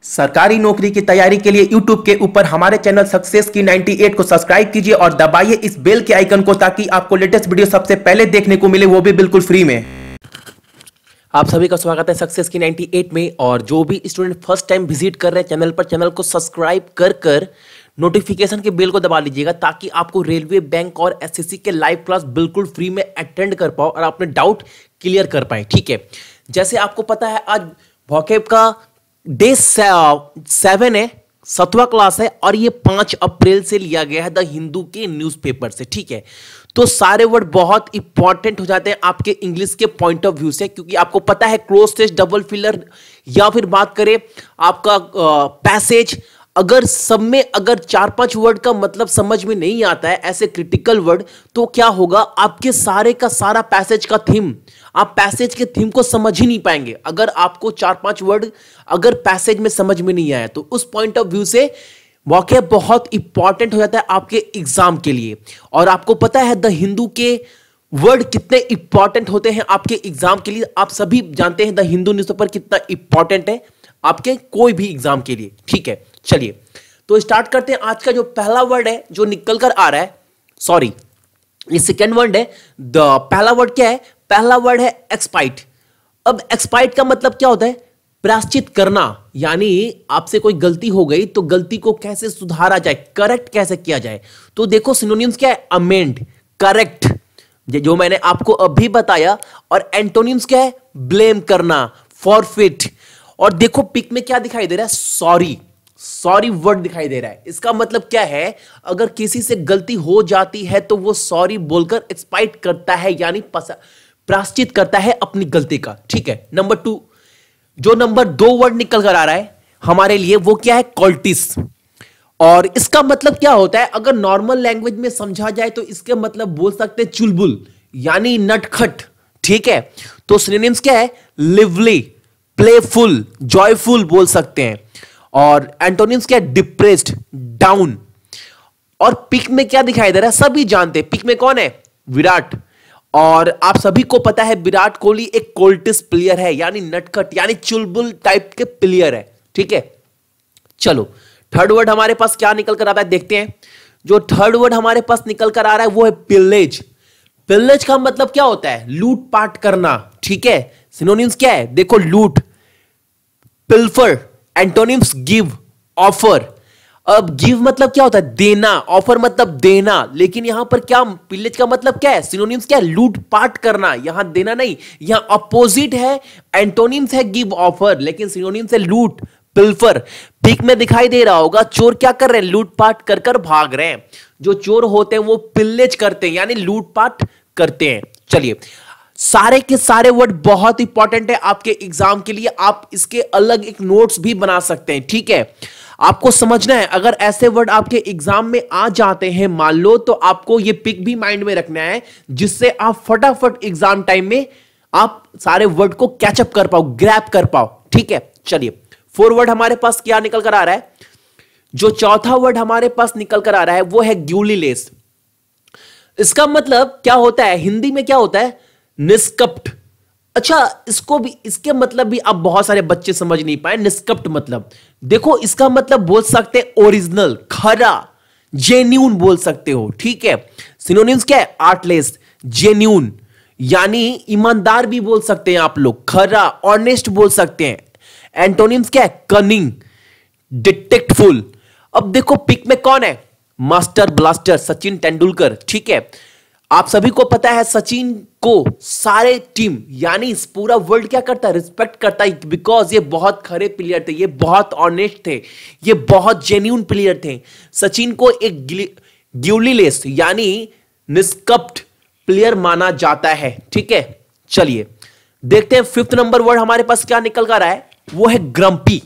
सरकारी नौकरी की तैयारी के लिए YouTube के ऊपर हमारे चैनल सक्सेस की 98 को सब्सक्राइब कीजिए और दबाइए इस बेल के आइकन को ताकि आपको लेटेस्ट वीडियो सबसे पहले देखने को मिले, वो भी बिल्कुल फ्री में। आप सभी का स्वागत है सक्सेस की 98 में। और जो भी स्टूडेंट फर्स्ट टाइम विजिट कर रहे हैं चैनल पर, चैनल को सब्सक्राइब कर नोटिफिकेशन के बेल को दबा लीजिएगा ताकि आपको रेलवे, बैंक और एसएससी के लाइव क्लास बिल्कुल फ्री में अटेंड कर पाओ और अपने डाउट क्लियर कर पाए। ठीक है, जैसे आपको पता है आज वोकैब का डे 7 है, 7वां क्लास है और ये 5 अप्रैल से लिया गया है द हिंदू के न्यूज़पेपर से। ठीक है, तो सारे वर्ड बहुत इंपॉर्टेंट हो जाते हैं आपके इंग्लिश के पॉइंट ऑफ व्यू से, क्योंकि आपको पता है क्लोज टेस्ट, डबल फिलर या फिर बात करें आपका पैसेज, अगर सब में अगर 4-5 वर्ड का मतलब समझ में नहीं आता है ऐसे क्रिटिकल वर्ड, तो क्या होगा, आपके सारे का सारा पैसेज का थीम, आप पैसेज के थीम को समझ ही नहीं पाएंगे अगर आपको 4-5 वर्ड अगर पैसेज में समझ में नहीं आया। तो उस पॉइंट ऑफ व्यू से वोकैब बहुत इंपॉर्टेंट हो जाता है आपके एग्जाम के लिए। और आपको पता है द हिंदू के वर्ड कितने इंपॉर्टेंट होते हैं आपके एग्जाम के लिए, आप सभी जानते हैं द हिंदू न्यूज़पेपर कितना इंपॉर्टेंट है आपके कोई भी एग्जाम के लिए। ठीक है, चलिए तो स्टार्ट करते हैं। आज का जो पहला वर्ड है जो निकल कर आ रहा है, सॉरी ये सेकेंड वर्ड है, पहला वर्ड क्या है, पहला वर्ड है एक्सपाइट। अब एक्सपाइट का मतलब क्या होता है, प्रायश्चित करना, यानी आपसे कोई गलती हो गई तो गलती को कैसे सुधारा जाए, करेक्ट कैसे किया जाए। तो देखो सिनोनिम्स क्या है, अमेंड, करेक्ट जो मैंने आपको अभी बताया, और एंटोनिम्स क्या है, ब्लेम करना, फॉरफिट। और देखो पिक में क्या दिखाई दे रहा है, सॉरी, सॉरी वर्ड दिखाई दे रहा है। इसका मतलब क्या है, अगर किसी से गलती हो जाती है तो वो सॉरी बोलकर एक्सपाइट करता है, यानी प्रायश्चित करता है अपनी गलती का। ठीक है, नंबर 2, जो नंबर 2 वर्ड निकल कर आ रहा है हमारे लिए वो क्या है, कॉल्टिस। और इसका मतलब क्या होता है, अगर नॉर्मल लैंग्वेज में समझा जाए तो इसके मतलब बोल सकते हैं चुलबुल, यानी नटखट। ठीक है, तो सिनोनिम्स क्या है, लिवली, प्लेफुल, जॉयफुल बोल सकते हैं। और एंटोनिम्स क्या है, डिप्रेस्ड, डाउन। और पिक में क्या दिखाई दे रहा है, सभी जानते हैं पिक में कौन है, विराट। और आप सभी को पता है विराट कोहली एक कोल्टिस प्लेयर है, यानी नटखट, यानी चुलबुल टाइप के प्लेयर है। ठीक है, चलो थर्ड वर्ड हमारे पास क्या निकल कर आता है देखते हैं। जो थर्ड वर्ड हमारे पास निकल कर आ रहा है वो है पिलेज। पिलेज का मतलब क्या होता है, लूट पाट करना। ठीक है, सिनोनिम्स क्या है, देखो लूट, पिल्फर, एंटोनिम्स गिव, ऑफर। अब गिव मतलब क्या होता है, देना, ऑफर मतलब देना, लेकिन यहां पर क्या पिलेज का मतलब क्या है, सिनोनिम्स क्या है, लूट पाट करना, यहां देना नहीं, यहां अपोजिट है, एंटोनिम्स है गिव, ऑफर, लेकिन सिनोनिम्स है लूट, पिल्फर। पिक में दिखाई दे रहा होगा चोर क्या कर रहे हैं, लूटपाट कर कर भाग रहे हैं। जो चोर होते हैं वो पिल्लेज करते हैं, यानी लूटपाट करते हैं। चलिए, सारे के सारे वर्ड बहुत इंपॉर्टेंट है आपके एग्जाम के लिए, आप इसके अलग एक नोट्स भी बना सकते हैं। ठीक है, आपको समझना है, अगर ऐसे वर्ड आपके एग्जाम में आ जाते हैं मान लो, तो आपको ये पिक भी माइंड में रखना है, जिससे आप फटाफट एग्जाम टाइम में आप सारे वर्ड को कैचअप कर पाओ, ग्रैब कर पाओ। ठीक है, चलिए 4 वर्ड हमारे पास क्या निकल कर आ रहा है, जो चौथा वर्ड हमारे पास निकल कर आ रहा है वो है ग्यूलीलेस। इसका मतलब क्या होता है, हिंदी में क्या होता है, निष्कपट। अच्छा, इसको भी, इसके मतलब भी अब बहुत सारे बच्चे समझ नहीं पाए। निष्कपट मतलब देखो, इसका मतलब बोल सकते हैं ओरिजिनल, खरा, जेन्यून बोल सकते हो। ठीक है, सिनोनिम्स क्या है, आर्टलेस, जेन्यून, यानी ईमानदार भी बोल सकते हैं आप लोग, खरा, ऑनेस्ट बोल सकते हैं। एंटोनिम्स क्या है, कनिंग, डिटेक्टफुल। अब देखो पिक में कौन है, मास्टर ब्लास्टर, सचिन तेंदुलकर। ठीक है, आप सभी को पता है सचिन को सारे टीम यानी पूरा वर्ल्ड क्या करता है, रिस्पेक्ट करता है, बिकॉज ये बहुत खरे प्लेयर थे, ये बहुत ऑनेस्ट थे, ये बहुत जेन्यून प्लेयर थे। सचिन को एक ग्यूलीलेस यानी निष्कपट प्लेयर माना जाता है। ठीक है, चलिए देखते हैं 5th नंबर वर्ड हमारे पास क्या निकल कर रहा है, वो है ग्रम्पी,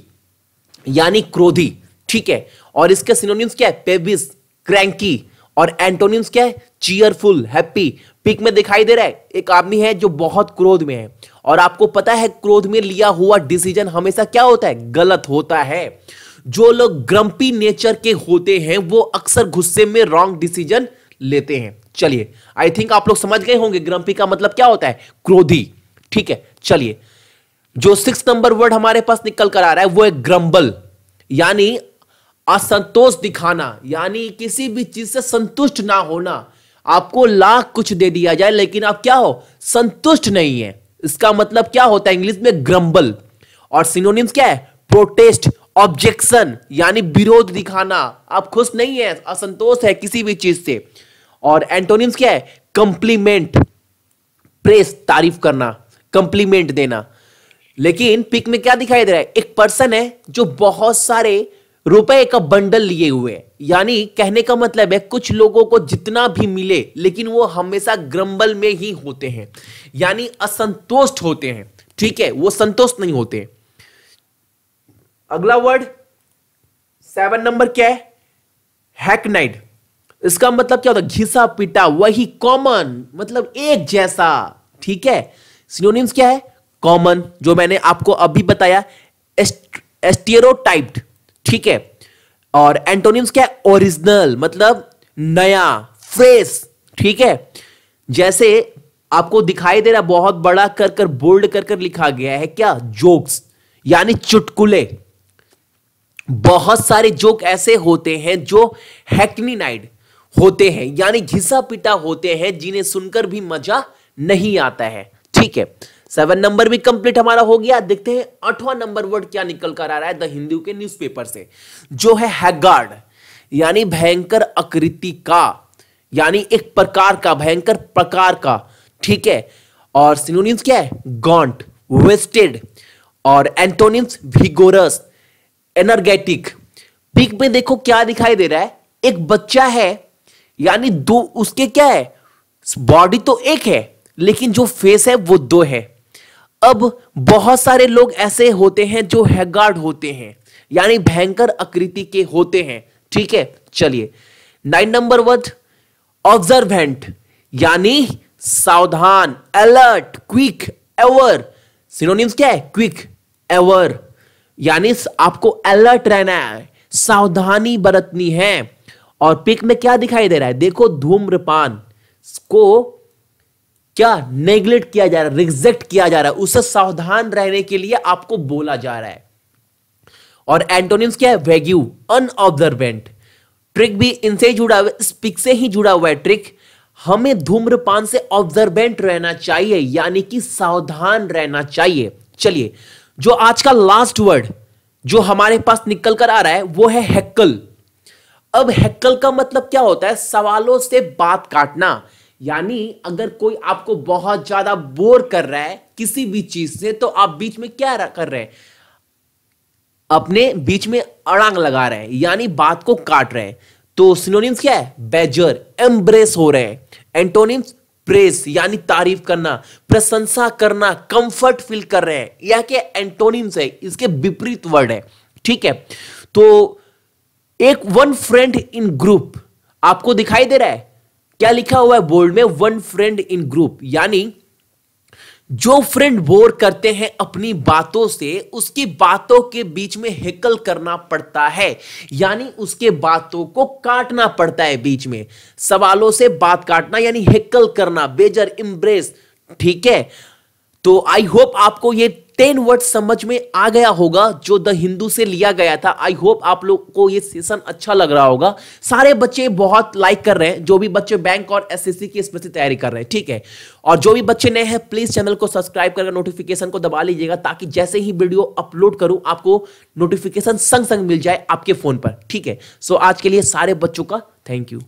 यानी क्रोधी। ठीक है, और इसके सिनोनिम्स क्या है, पेबिस, क्रैंकी, और एंटोनिम्स क्या है, चीयरफुल, हैप्पी। पिक में दिखाई दे रहा है एक आदमी है जो बहुत क्रोध में है, और आपको पता है क्रोध में लिया हुआ डिसीजन हमेशा क्या होता है, गलत होता है। जो लोग ग्रम्पी नेचर के होते हैं वो अक्सर गुस्से में रॉन्ग डिसीजन लेते हैं। चलिए, आई थिंक आप लोग समझ गए होंगे ग्रम्पी का मतलब क्या होता है, क्रोधी। ठीक है, चलिए जो 6 नंबर वर्ड हमारे पास निकल कर आ रहा है वो है ग्रम्बल, यानी असंतोष दिखाना, यानी किसी भी चीज से संतुष्ट ना होना। आपको लाख कुछ दे दिया जाए लेकिन आप क्या हो, संतुष्ट नहीं है, इसका मतलब क्या होता है इंग्लिश में ग्रम्बल। और सिनोनिम्स क्या है, प्रोटेस्ट, ऑब्जेक्शन, यानी विरोध दिखाना, आप खुश नहीं है, असंतोष है किसी भी चीज से। और एंटोनिम्स क्या है, कंप्लीमेंट, प्रेस, तारीफ करना, कंप्लीमेंट देना। लेकिन पिक में क्या दिखाई दे रहा है, एक पर्सन है जो बहुत सारे रुपए का बंडल लिए हुए है, यानी कहने का मतलब है कुछ लोगों को जितना भी मिले लेकिन वो हमेशा ग्रम्बल में ही होते हैं, यानी असंतुष्ट होते हैं, ठीक है, वो संतुष्ट नहीं होते। अगला वर्ड 7 नंबर क्या है, हैकनाइड। इसका मतलब क्या होता है, घिसा पिटा, वही, कॉमन, मतलब एक जैसा, ठीक है। सिनोनिम्स क्या है, कॉमन, जो मैंने आपको अभी बताया, स्टेरियोटाइप्ड, ठीक है। और एंटोनिम्स क्या है, ओरिजिनल, मतलब नया, फ्रेश, ठीक है। जैसे आपको दिखाई दे रहा, बहुत बड़ा कर कर बोल्ड कर कर लिखा गया है क्या, जोक्स, यानी चुटकुले। बहुत सारे जोक ऐसे होते हैं जो हैकनीनाइड होते हैं, यानी घिसा पिटा होते हैं, जिन्हें सुनकर भी मजा नहीं आता है, ठीक है। 7 नंबर भी कंप्लीट हमारा हो गया। देखते हैं 8वां नंबर वर्ड क्या निकल कर आ रहा है द हिंदू के न्यूज़पेपर से, जो है हैगार्ड, यानी भयंकर आकृति का, यानी एक प्रकार का, भयंकर प्रकार का, ठीक है। और सिनोनिम्स क्या है, गॉन्ट, वेस्टेड। और एंटोनिम्स विगोरस, एनर्जेटिक। पिक में देखो क्या दिखाई दे रहा है, एक बच्चा है, यानी दो, उसके क्या है, बॉडी तो एक है लेकिन जो फेस है वो 2 है। अब बहुत सारे लोग ऐसे होते हैं जो हैगार्ड होते हैं, यानी भयंकर आकृति के होते हैं, ठीक है। चलिए 9 नंबर वर्ड ऑब्जर्वेंट, यानी सावधान, अलर्ट, क्विक, एवर। सिनोनिम्स क्या है, क्विक, एवर, यानी आपको अलर्ट रहना है, सावधानी बरतनी है। और पिक में क्या दिखाई दे रहा है, देखो धूम्रपान को क्या नेग्लेक्ट किया जा रहा है, रिजेक्ट किया जा रहा है, उससे सावधान रहने के लिए आपको बोला जा रहा है। और एंटोनिम्स क्या है, वैग्यू, अनऑब्जर्वेंट। ट्रिक भी इनसे जुड़ा हुआ है, इस पिक से ही जुड़ा हुआ है ट्रिक। हमें धूम्रपान से ऑब्जर्वेंट रहना चाहिए, यानी कि सावधान रहना चाहिए। चलिए जो आज का लास्ट वर्ड जो हमारे पास निकल कर आ रहा है वो है हेक्कल। अब हेक्कल का मतलब क्या होता है, सवालों से बात काटना, यानी अगर कोई आपको बहुत ज्यादा बोर कर रहा है किसी भी चीज से, तो आप बीच में क्या कर रहे हैं, अपने बीच में अड़ांग लगा रहे हैं, यानी बात को काट रहे हैं। तो सिनोनिम्स क्या है, बेजर, एम्ब्रेस हो रहे हैं। एंटोनिम्स प्रेस, यानी तारीफ करना, प्रशंसा करना, कंफर्ट फील कर रहे हैं। यह क्या एंटोनिम्स है, इसके विपरीत वर्ड है, ठीक है। तो एक वन फ्रेंड इन ग्रुप आपको दिखाई दे रहा है, क्या लिखा हुआ है बोर्ड में, वन फ्रेंड इन ग्रुप, यानी जो फ्रेंड बोर करते हैं अपनी बातों से, उसकी बातों के बीच में हेकल करना पड़ता है, यानी उसके बातों को काटना पड़ता है बीच में, सवालों से बात काटना यानी हेकल करना, बेजर, इम्ब्रेस, ठीक है। तो आई होप आपको ये 10 वर्ड समझ में आ गया होगा जो द हिंदू से लिया गया था। आई होप आप लोग को ये सेशन अच्छा लग रहा होगा। सारे बच्चे बहुत लाइक कर रहे हैं, जो भी बच्चे बैंक और एसएससी की स्पेशल तैयारी कर रहे हैं, ठीक है। और जो भी बच्चे नए हैं प्लीज चैनल को सब्सक्राइब करके नोटिफिकेशन को दबा लीजिएगा, ताकि जैसे ही वीडियो अपलोड करूं आपको नोटिफिकेशन संग संग मिल जाए आपके फोन पर, ठीक है। सो आज के लिए सारे बच्चों का थैंक यू।